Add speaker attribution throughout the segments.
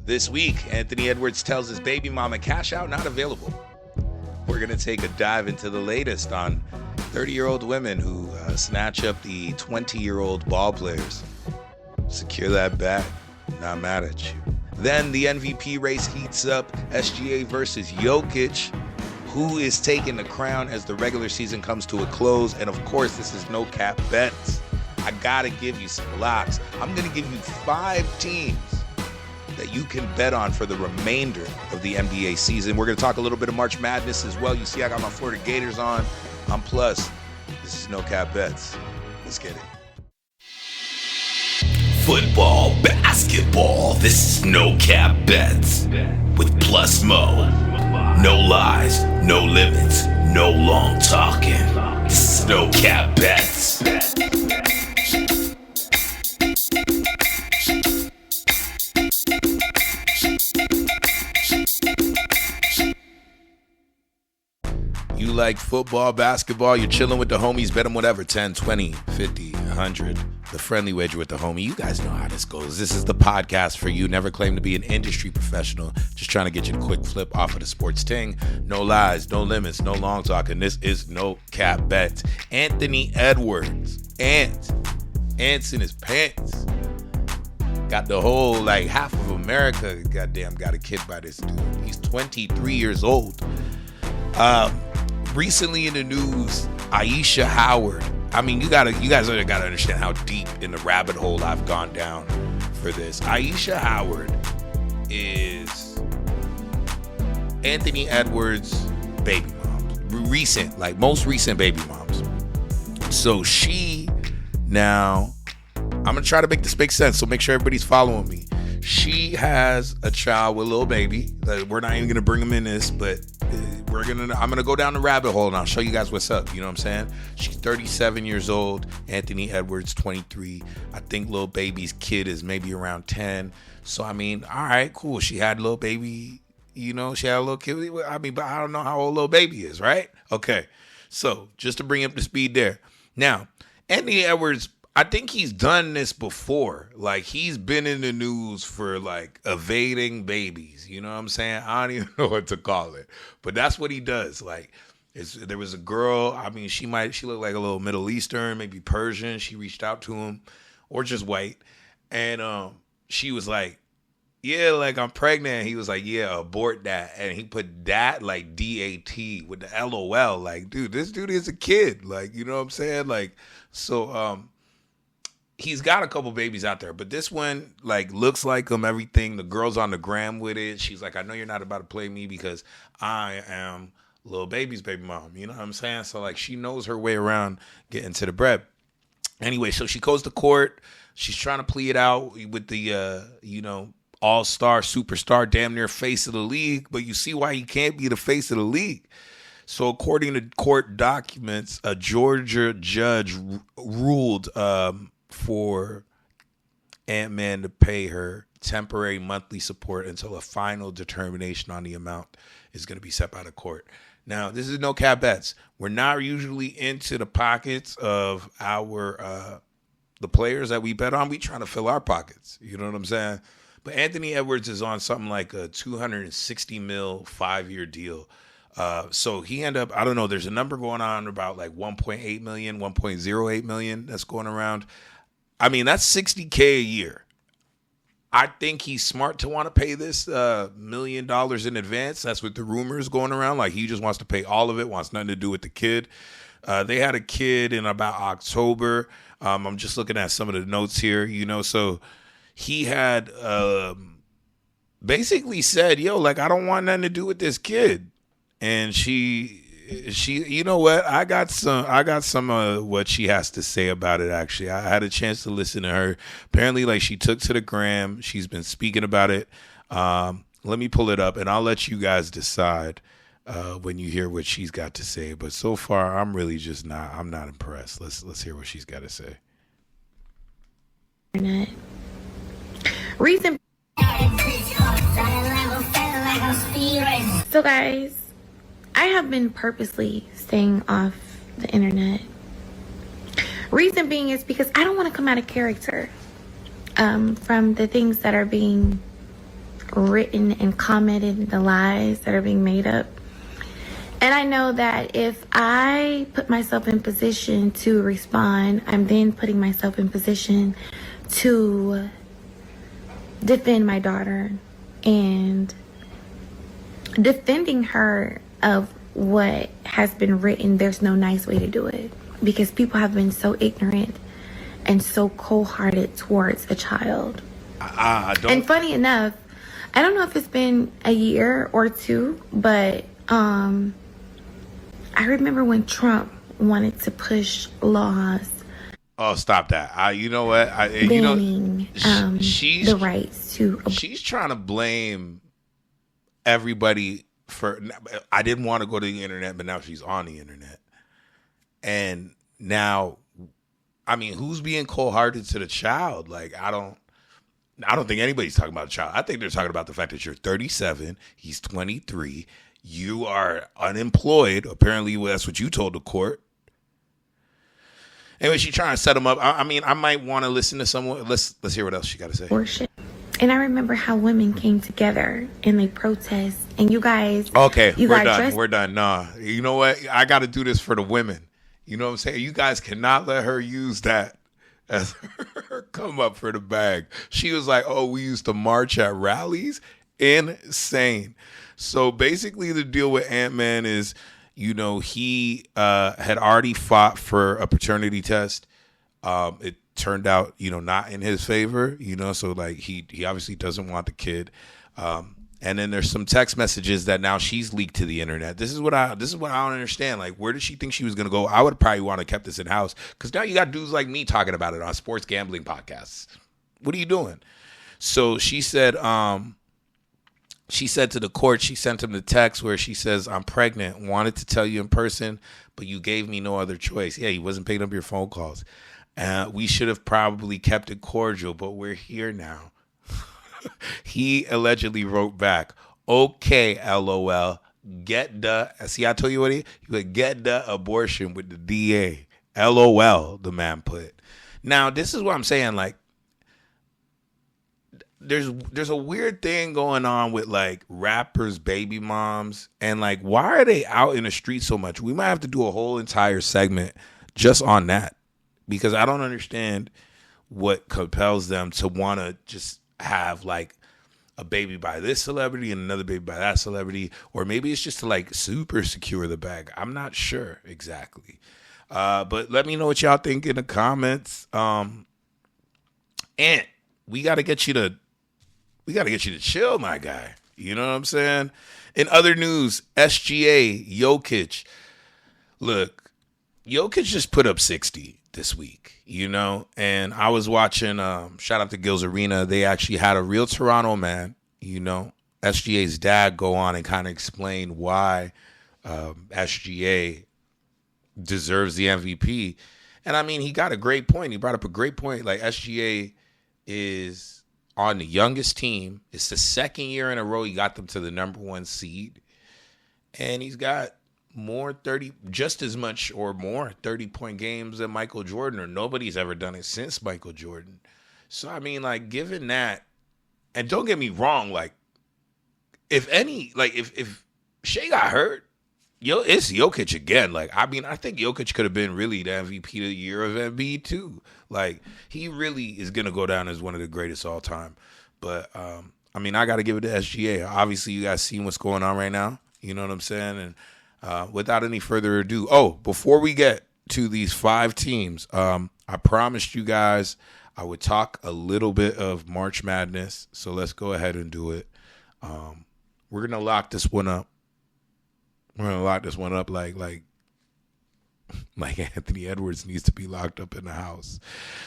Speaker 1: This week, Anthony Edwards tells his baby mama cash out not available. We're going to take a dive into the latest on 30-year-old women who snatch up the 20-year-old ball players. Secure that bag. Not mad at you. Then the MVP race heats up. SGA versus Jokic. Who is taking the crown as the regular season comes to a close? And of course, this is no cap bets. I got to give you some locks. I'm going to give you 5 teams that you can bet on for the remainder of the NBA season. We're going to talk a little bit of March Madness as well. You see, I got my Florida Gators on. I'm plus. This is No Cap Bets. Let's get it.
Speaker 2: Football, basketball. This is No Cap Bets with Plus Mo. No lies, no limits, no long talking. This is No Cap Bets.
Speaker 1: You like football, basketball, you're chilling with the homies, bet them whatever, 10, 20, 50, 100. The friendly wager with the homie. You guys know how this goes. This is the podcast for you. Never claim to be an industry professional. Just trying to get you to quick flip off of the sports ting. No lies, no limits, no long talking. This is No Cap Bets. Anthony Edwards. Ants in his pants. Got the whole, like, half of America, goddamn, got a kid by this dude. He's 23 years old. Recently in the news, Aisha Howard. I mean, you guys gotta understand how deep in the rabbit hole I've gone down for this. Aisha Howard is Anthony Edwards' baby mom. Most recent baby moms. So she now, I'm gonna try to make this make sense, so make sure everybody's following me. She has a child with a little baby. We're not even gonna bring him in this, but I'm gonna go down the rabbit hole and I'll show you guys what's up. You know what I'm saying? She's 37 years old. Anthony Edwards, 23. I think little baby's kid is maybe around 10. So I mean, all right, cool. She had a little baby. You know, she had a little kid. I mean, but I don't know how old little baby is, right? Okay. So just to bring up the speed there. Now, Anthony Edwards, I think he's done this before. Like, he's been in the news for, like, evading babies. You know what I'm saying? I don't even know what to call it. But that's what he does. Like, there was a girl, I mean, she looked like a little Middle Eastern, maybe Persian. She reached out to him, or just white. And she was like, yeah, like, I'm pregnant. He was like, yeah, abort that. And he put that, like, D-A-T with the LOL. Like, dude, this dude is a kid. Like, you know what I'm saying? Like, so, he's got a couple babies out there, but this one, like, looks like him, everything. The girl's on the gram with it. She's like, I know you're not about to play me because I am little baby's baby mom. You know what I'm saying? So, like, she knows her way around getting to the bread. Anyway, so she goes to court. She's trying to plea it out with the, all-star, superstar, damn near face of the league. But you see why he can't be the face of the league. So according to court documents, a Georgia judge ruled for Ant-Man to pay her temporary monthly support until a final determination on the amount is going to be set by the court. Now, this is No Cap Bets. We're not usually into the pockets of our the players that we bet on. We trying to fill our pockets. You know what I'm saying? But Anthony Edwards is on something like a $260 million 5-year deal. So he ended up, I don't know, there's a number going on about like 1.8 million, 1.08 million that's going around. I mean, that's $60K a year. I think he's smart to want to pay this $1 million in advance. That's what the rumors going around. Like, he just wants to pay all of it, wants nothing to do with the kid. They had a kid in about October. I'm just looking at some of the notes here, so he had basically said, yo, like, I don't want nothing to do with this kid. And she, you know what? I got some what she has to say about it. Actually, I had a chance to listen to her. Apparently, like, she took to the gram. She's been speaking about it. Let me pull it up, and I'll let you guys decide when you hear what she's got to say. But so far, I'm really just not. I'm not impressed. Let's hear what she's got to say.
Speaker 3: Reason. So, guys, I have been purposely staying off the internet. Reason being is because I don't want to come out of character from the things that are being written and commented the lies that are being made up. And I know that if I put myself in position to respond, I'm then putting myself in position to defend my daughter and defending her of what has been written. There's no nice way to do it because people have been so ignorant and so cold-hearted towards a child. And funny enough, I don't know if it's been a year or two, but I remember when Trump wanted to push laws.
Speaker 1: Oh, stop that! You know what?
Speaker 3: Banning the rights to.
Speaker 1: She's trying to blame everybody for. I didn't want to go to the internet, but now she's on the internet, and now, I mean, who's being cold-hearted to the child? Like, I don't think anybody's talking about the child. I think they're talking about the fact that you're 37, he's 23. You are unemployed. Apparently, that's what you told the court. Anyway, she's trying to set him up. I mean, I might want to listen to someone. Let's hear what else she got to say.
Speaker 3: Worship. And I remember how women came together and they protest. And you guys.
Speaker 1: Okay, we're done. Nah, you know what? I got to do this for the women. You know what I'm saying? You guys cannot let her use that as her come up for the bag. She was like, "Oh, we used to march at rallies." Insane. So basically the deal with Ant-Man is, you know, he had already fought for a paternity test. It turned out, you know, not in his favor, you know, so like he obviously doesn't want the kid. And then there's some text messages that now she's leaked to the internet. This is what I don't understand. Like, where did she think she was going to go? I would probably want to kept this in house because now you got dudes like me talking about it on sports gambling podcasts. What are you doing? So she said, to the court, she sent him the text where she says, "I'm pregnant, wanted to tell you in person, but you gave me no other choice." Yeah, he wasn't picking up your phone calls. We should have probably kept it cordial, but we're here now. He allegedly wrote back, "Okay, LOL, get the," see, I told you what he would get the abortion with the DA. LOL, the man put. Now, this is what I'm saying, like, there's a weird thing going on with like rappers, baby moms, and like, why are they out in the street so much? We might have to do a whole entire segment just on that because I don't understand what compels them to want to just have like a baby by this celebrity and another baby by that celebrity, or maybe it's just to like super secure the bag. I'm not sure exactly. But let me know what y'all think in the comments. And we got to get you to chill, my guy. You know what I'm saying? In other news, SGA, Jokic. Look, Jokic just put up 60 this week, you know? And I was watching, shout out to Gills Arena. They actually had a real Toronto man, you know, SGA's dad, go on and kind of explain why SGA deserves the MVP. And I mean, he got a great point. He brought up a great point. Like, SGA is on the youngest team. It's the second year in a row he got them to the number 1 seed. And he's got just as much or more 30-point games than Michael Jordan, or nobody's ever done it since Michael Jordan. So, I mean, like, given that, and don't get me wrong, like, if Shea got hurt, it's Jokic again. Like, I mean, I think Jokic could have been really the MVP of the year of Embiid too. Like, he really is going to go down as one of the greatest all time. But, I mean, I got to give it to SGA. Obviously, you guys seen what's going on right now. You know what I'm saying? And without any further ado, before we get to these 5 teams, I promised you guys I would talk a little bit of March Madness. So let's go ahead and do it. We're going to lock this one up. We're going to lock this one up like Anthony Edwards needs to be locked up in the house.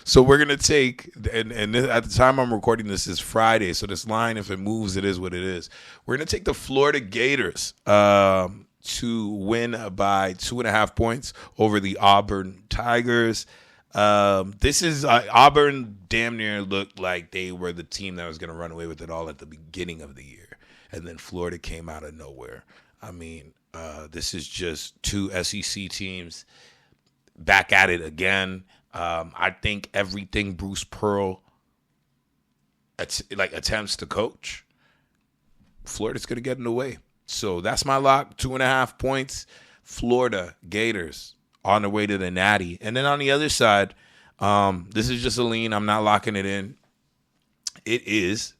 Speaker 1: So we're going to take, and this, at the time I'm recording this is Friday, so this line, if it moves, it is what it is. We're going to take the Florida Gators to win by 2.5 points over the Auburn Tigers. This is Auburn damn near looked like they were the team that was going to run away with it all at the beginning of the year. And then Florida came out of nowhere. I mean, this is just 2 SEC teams back at it again. I think everything Bruce Pearl attempts to coach, Florida's going to get in the way. So that's my lock, 2.5 points. Florida Gators on the way to the natty. And then on the other side, this is just a lean. I'm not locking it in. It is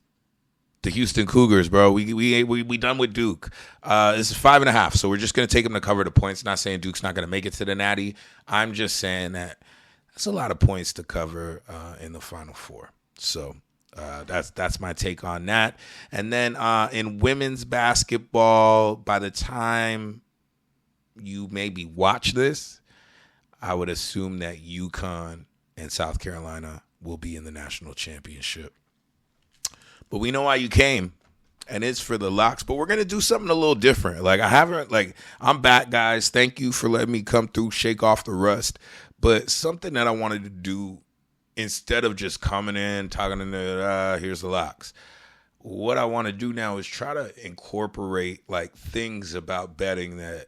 Speaker 1: the Houston Cougars, bro. We done with Duke. This is 5.5, so we're just going to take them to cover the points. Not saying Duke's not going to make it to the natty. I'm just saying that that's a lot of points to cover in the Final Four. So that's my take on that. And then in women's basketball, by the time you maybe watch this, I would assume that UConn and South Carolina will be in the national championship. But we know why you came, and it's for the locks. But we're going to do something a little different. I'm back, guys. Thank you for letting me come through, shake off the rust. But something that I wanted to do, instead of just coming in, talking to here's the locks. What I want to do now is try to incorporate things about betting that,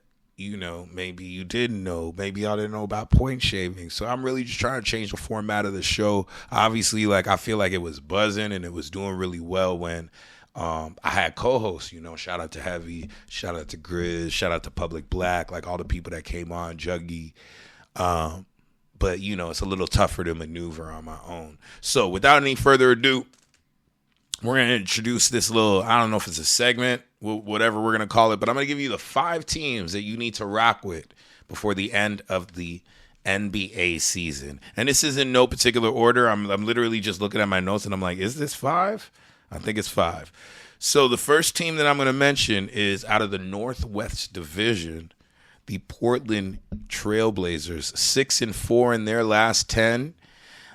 Speaker 1: maybe you didn't know. Maybe y'all didn't know about point shaving. So I'm really just trying to change the format of the show. Obviously, I feel like it was buzzing and it was doing really well when I had co-hosts. Shout out to Heavy, shout out to Grizz, shout out to Public Black, all the people that came on, Juggy. But, it's a little tougher to maneuver on my own. So without any further ado, we're going to introduce this little, I don't know if it's a segment, whatever we're going to call it, but I'm going to give you the 5 teams that you need to rock with before the end of the NBA season. And this is in no particular order. I'm literally just looking at my notes and I'm like, is this 5? I think it's 5. So the first team that I'm going to mention is out of the Northwest Division, the Portland Trailblazers, 6-4 in their last 10.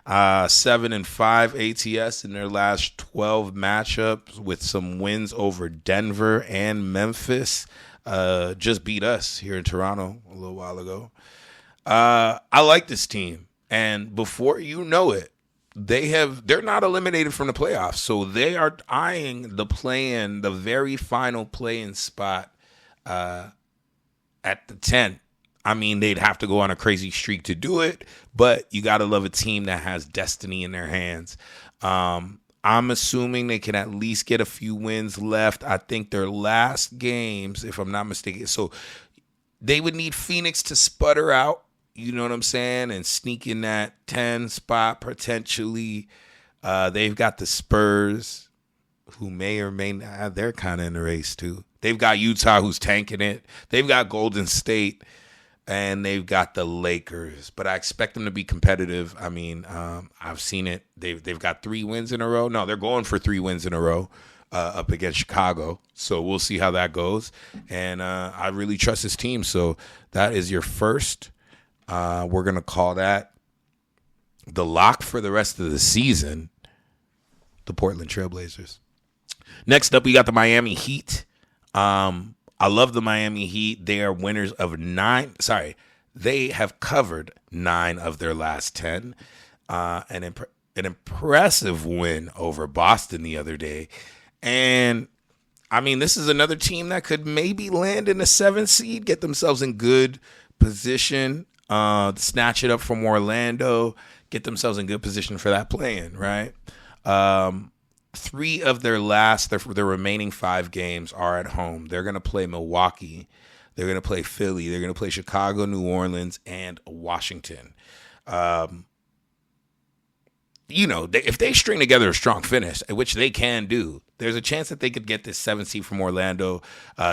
Speaker 1: 7-5 ATS in their last 12 matchups with some wins over Denver and Memphis. Just beat us here in Toronto a little while ago. I like this team, and before you know it, they're not eliminated from the playoffs, so they are eyeing the very final play-in spot at the 10. I mean, they'd have to go on a crazy streak to do it, but you got to love a team that has destiny in their hands. I'm assuming they can at least get a few wins left. I think their last games, if I'm not mistaken, so they would need Phoenix to sputter out, you know what I'm saying, and sneak in that 10 spot potentially. They've got the Spurs, who may or may not, they're kind of in the race too. They've got Utah, who's tanking it. They've got Golden State. And they've got the Lakers, but I expect them to be competitive. I mean, I've seen it. They've got 3 wins in a row. No, they're going for 3 wins in a row up against Chicago. So we'll see how that goes. And I really trust this team. So that is your first. We're going to call that the lock for the rest of the season, the Portland Trailblazers. Next up, we got the Miami Heat. I love the Miami Heat. They are winners of 9. They have covered 9 of their last 10. An impressive win over Boston the other day. And, I mean, this is another team that could maybe land in the 7th seed, get themselves in good position, snatch it up from Orlando, get themselves in good position for that play-in, right? 3 of their remaining 5 games are at home. They're going to play Milwaukee. They're going to play Philly. They're going to play Chicago, New Orleans, and Washington. If they string together a strong finish, which they can do, there's a chance that they could get this 7th seed from Orlando.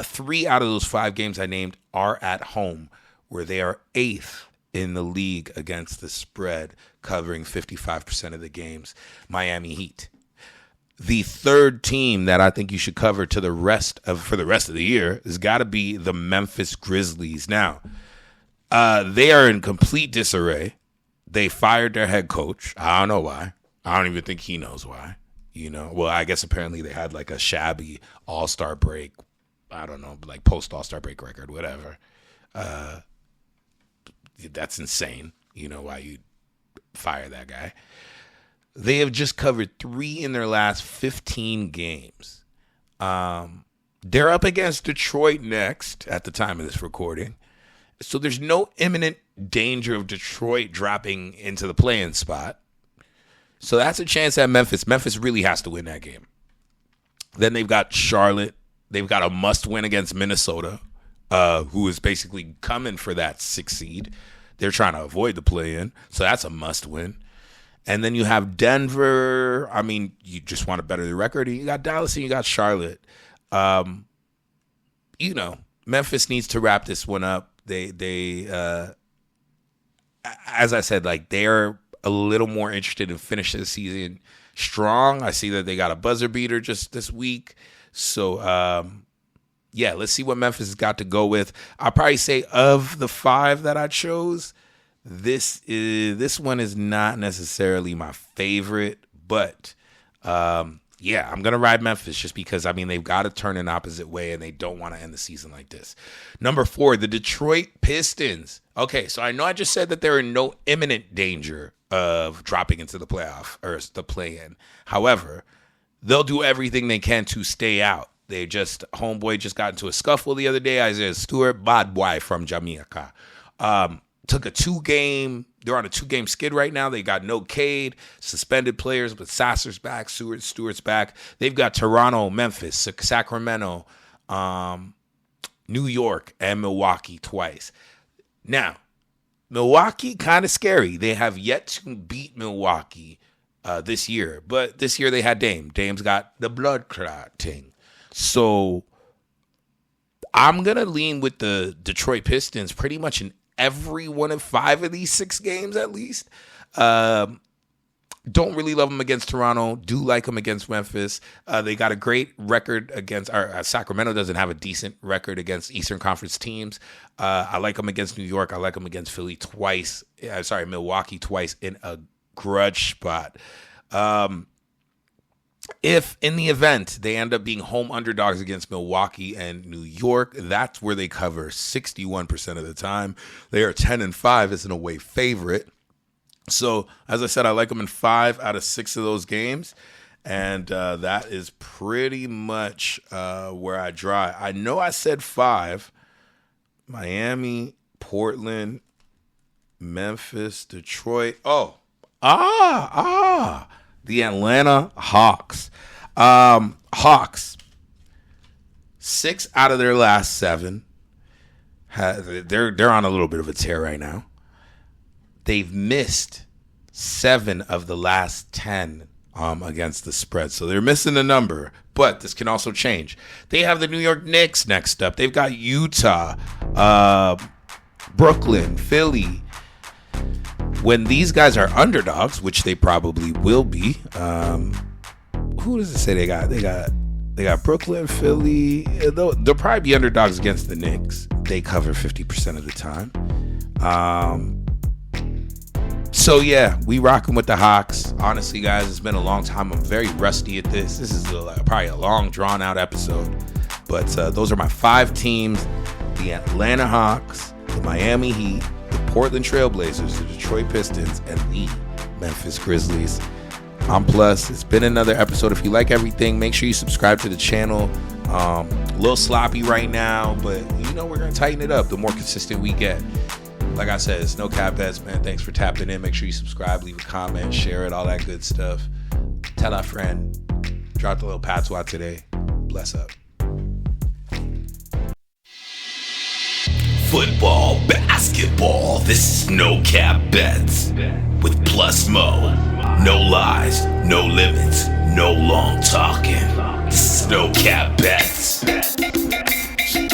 Speaker 1: 3 out of those 5 games I named are at home, where they are 8th in the league against the spread, covering 55% of the games. Miami Heat. The third team that I think you should cover for the rest of the year has got to be the Memphis Grizzlies. Now, they are in complete disarray. They fired their head coach. I don't know why. I don't even think he knows why. Well, I guess apparently they had a shabby All-Star break. I don't know, post All-Star break record, whatever. That's insane. Why you fire that guy. They have just covered 3 in their last 15 games. They're up against Detroit next at the time of this recording. So there's no imminent danger of Detroit dropping into the play-in spot. So that's a chance at Memphis. Memphis really has to win that game. Then they've got Charlotte They've got a must win against Minnesota, who is basically coming for that 6th seed. They're trying to avoid the play-in, so that's a must win. And then you have Denver. I mean, you just want to better the record. You got Dallas and you got Charlotte. Memphis needs to wrap this one up. They as I said, like, they're a little more interested in finishing the season strong. I see that they got a buzzer beater just this week. So, let's see what Memphis has got to go with. I'll probably say of the 5 that I chose, this one is not necessarily my favorite, but I'm going to ride Memphis just because, I mean, they've got to turn an opposite way and they don't want to end the season like this. Number 4, the Detroit Pistons. Okay, so I know I just said that they're in no imminent danger of dropping into the playoff or the play-in. However, they'll do everything they can to stay out. Homeboy just got into a scuffle the other day. Isaiah Stewart, bad boy from Jamaica. They're on a 2-game skid right now. They got no Cade, suspended players, but Sasser's back, Stewart's back. They've got Toronto, Memphis, Sacramento, New York, and Milwaukee twice. Now, Milwaukee, kind of scary. They have yet to beat Milwaukee this year, but this year they had Dame. Dame's got the blood clotting. So I'm going to lean with the Detroit Pistons pretty much in every one of 5 of these 6 games at least. Don't really love them against Toronto. Do like them against Memphis. They got a great record against Sacramento doesn't have a decent record against Eastern Conference teams. I like them against New York. I like them against Philly twice. Milwaukee twice in a grudge spot. If in the event they end up being home underdogs against Milwaukee and New York, that's where they cover 61% of the time. They are 10-5 as an away favorite. So, as I said, I like them in 5 out of 6 of those games. And that is pretty much where I draw. I know I said 5. Miami, Portland, Memphis, Detroit. The Atlanta Hawks. Hawks, 6 out of their last 7. They're on a little bit of a tear right now. They've missed 7 of the last 10 against the spread. So they're missing a number, but this can also change. They have the New York Knicks next up. They've got Utah, Brooklyn, Philly. When these guys are underdogs, which they probably will be, who does it say they got? They got Brooklyn, Philly. They'll probably be underdogs against the Knicks. They cover 50% of the time. So yeah, we rocking with the Hawks. Honestly, guys, it's been a long time. I'm very rusty at this. This is probably a long, drawn-out episode. But those are my 5 teams: the Atlanta Hawks, the Miami Heat, the Portland Trailblazers, the Detroit Pistons, and the Memphis Grizzlies. I'm Plus. It's been another episode. If you like everything, make sure you subscribe to the channel. A little sloppy right now, but we're going to tighten it up the more consistent we get. Like I said, it's No Cap Bets, man. Thanks for tapping in. Make sure you subscribe, leave a comment, share it, all that good stuff. Tell a friend. Dropped a little patois today. Bless up.
Speaker 2: Football, basketball, this is No Cap Bets with Plus Mo. No lies, no limits, no long talking. This is No Cap Bets.